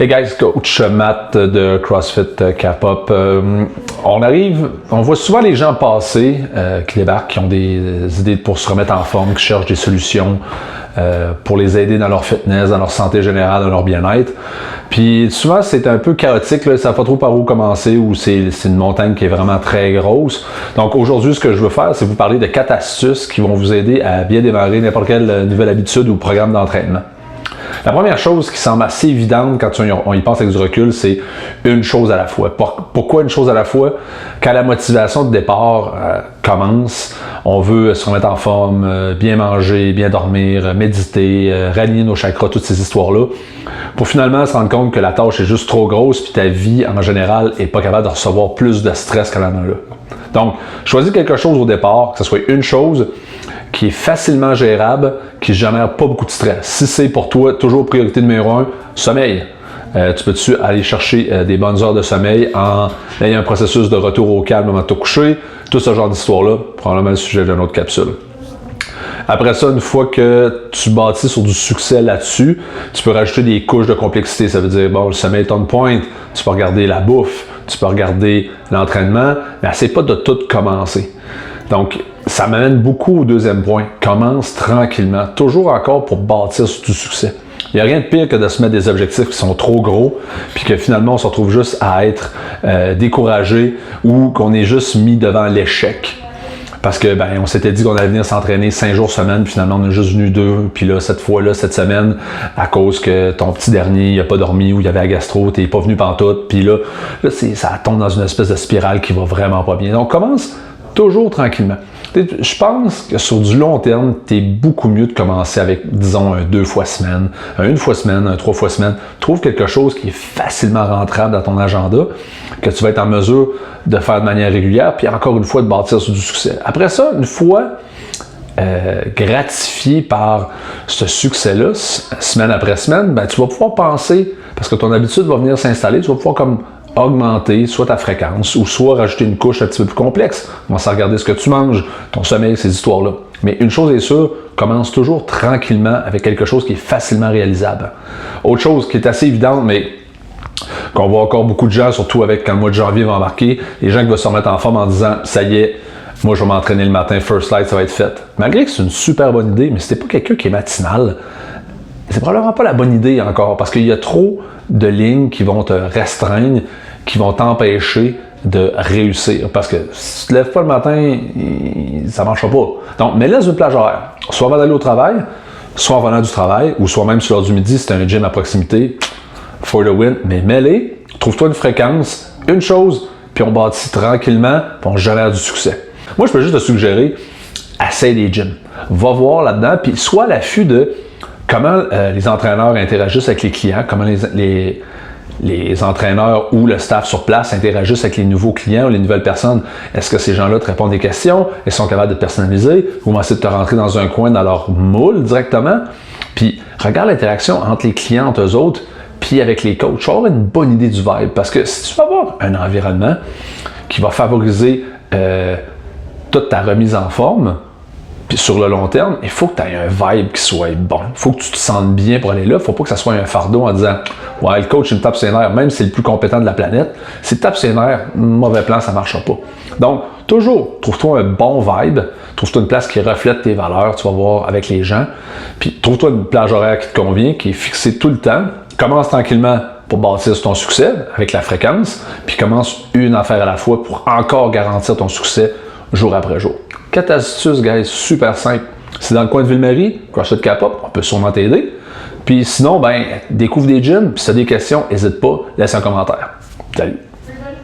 Hey guys, coach Matt de CrossFit Cap-Up. On voit souvent les gens passer qui débarquent, qui ont des idées pour se remettre en forme, qui cherchent des solutions pour les aider dans leur fitness, dans leur santé générale, dans leur bien-être. Puis souvent c'est un peu chaotique, là, ça ne sait pas trop par où commencer ou c'est une montagne qui est vraiment très grosse. Donc aujourd'hui, ce que je veux faire, c'est vous parler de 4 astuces qui vont vous aider à bien démarrer n'importe quelle nouvelle habitude ou programme d'entraînement. La première chose qui semble assez évidente quand on y pense avec du recul, c'est une chose à la fois. Pourquoi une chose à la fois? Quand la motivation de départ commence, on veut se remettre en forme, bien manger, bien dormir, méditer, rallier nos chakras, toutes ces histoires-là, pour finalement se rendre compte que la tâche est juste trop grosse puis ta vie, en général, n'est pas capable de recevoir plus de stress qu'elle en a là. Donc, choisis quelque chose au départ, que ce soit une chose qui est facilement gérable, qui ne génère pas beaucoup de stress. Si c'est pour toi toujours priorité numéro 1, sommeil. Tu peux-tu aller chercher des bonnes heures de sommeil en ayant un processus de retour au calme au moment de te coucher? Tout ce genre d'histoire-là, probablement le sujet d'une autre capsule. Après ça, une fois que tu bâtis sur du succès là-dessus, tu peux rajouter des couches de complexité. Ça veut dire, bon, le sommeil est on point, tu peux regarder la bouffe, tu peux regarder l'entraînement, mais essaie pas de tout commencer. Donc, ça m'amène beaucoup au deuxième point. Commence tranquillement, toujours encore pour bâtir sur du succès. Il n'y a rien de pire que de se mettre des objectifs qui sont trop gros, puis que finalement on se retrouve juste à être découragé ou qu'on est juste mis devant l'échec. Parce que on s'était dit qu'on allait venir s'entraîner 5 jours semaine, puis finalement on est juste venu 2, puis là cette fois-là, cette semaine, à cause que ton petit dernier n'a pas dormi ou il y avait la gastro, t'es pas venu pantoute, puis là ça tombe dans une espèce de spirale qui va vraiment pas bien. Donc commence toujours tranquillement. Je pense que sur du long terme, tu es beaucoup mieux de commencer avec, disons, un 2 fois semaine, un 1 fois semaine, un 3 fois semaine. Trouve quelque chose qui est facilement rentrable dans ton agenda, que tu vas être en mesure de faire de manière régulière, puis encore une fois, de bâtir sur du succès. Après ça, une fois gratifié par ce succès-là, semaine après semaine, tu vas pouvoir penser, parce que ton habitude va venir s'installer, tu vas pouvoir comme augmenter soit ta fréquence ou soit rajouter une couche un petit peu plus complexe. Commence à regarder ce que tu manges, ton sommeil, ces histoires-là. Mais une chose est sûre, commence toujours tranquillement avec quelque chose qui est facilement réalisable. Autre chose qui est assez évidente, mais qu'on voit encore beaucoup de gens, surtout avec quand le mois de janvier va embarquer, les gens qui vont se remettre en forme en disant « ça y est, moi je vais m'entraîner le matin, first light, ça va être fait ». Malgré que c'est une super bonne idée, mais si t'es pas quelqu'un qui est matinal, c'est probablement pas la bonne idée encore, parce qu'il y a trop de lignes qui vont te restreindre, qui vont t'empêcher de réussir. Parce que si tu te lèves pas le matin, ça marchera pas. Donc, mets-le dans une plage horaire. Soit avant d'aller au travail, soit en venant du travail, ou soit même sur l'heure du midi, si tu as un gym à proximité, for the win. Mais mets-les, trouve-toi une fréquence, une chose, puis on bâtit tranquillement, puis on génère du succès. Moi, je peux juste te suggérer, essaye des gyms. Va voir là-dedans, puis sois à l'affût de comment les entraîneurs interagissent avec les clients, comment les entraîneurs ou le staff sur place interagissent avec les nouveaux clients ou les nouvelles personnes. Est-ce que ces gens-là te répondent des questions? Ils sont capables de te personnaliser? Ou vont essayer de te rentrer dans un coin dans leur moule directement? Puis, regarde l'interaction entre les clients, entre eux autres, puis avec les coachs. Tu vas avoir une bonne idée du vibe. Parce que si tu vas avoir un environnement qui va favoriser toute ta remise en forme, puis sur le long terme, il faut que tu aies un vibe qui soit bon. Il faut que tu te sentes bien pour aller là. Il ne faut pas que ça soit un fardeau en disant « Ouais, le coach, il me tape ses nerfs, même si c'est le plus compétent de la planète. S'il tape ses nerfs, mauvais plan, ça ne marchera pas. » Donc, toujours, trouve-toi un bon vibe. Trouve-toi une place qui reflète tes valeurs, tu vas voir, avec les gens. Puis, trouve-toi une plage horaire qui te convient, qui est fixée tout le temps. Commence tranquillement pour bâtir ton succès avec la fréquence. Puis, commence une affaire à la fois pour encore garantir ton succès jour après jour. 4 astuces, guys, super simple. C'est dans le coin de Ville-Marie, CrossFit Cap-Up, on peut sûrement t'aider. Puis sinon, découvre des gyms, puis si tu as des questions, n'hésite pas, laisse un commentaire. Salut!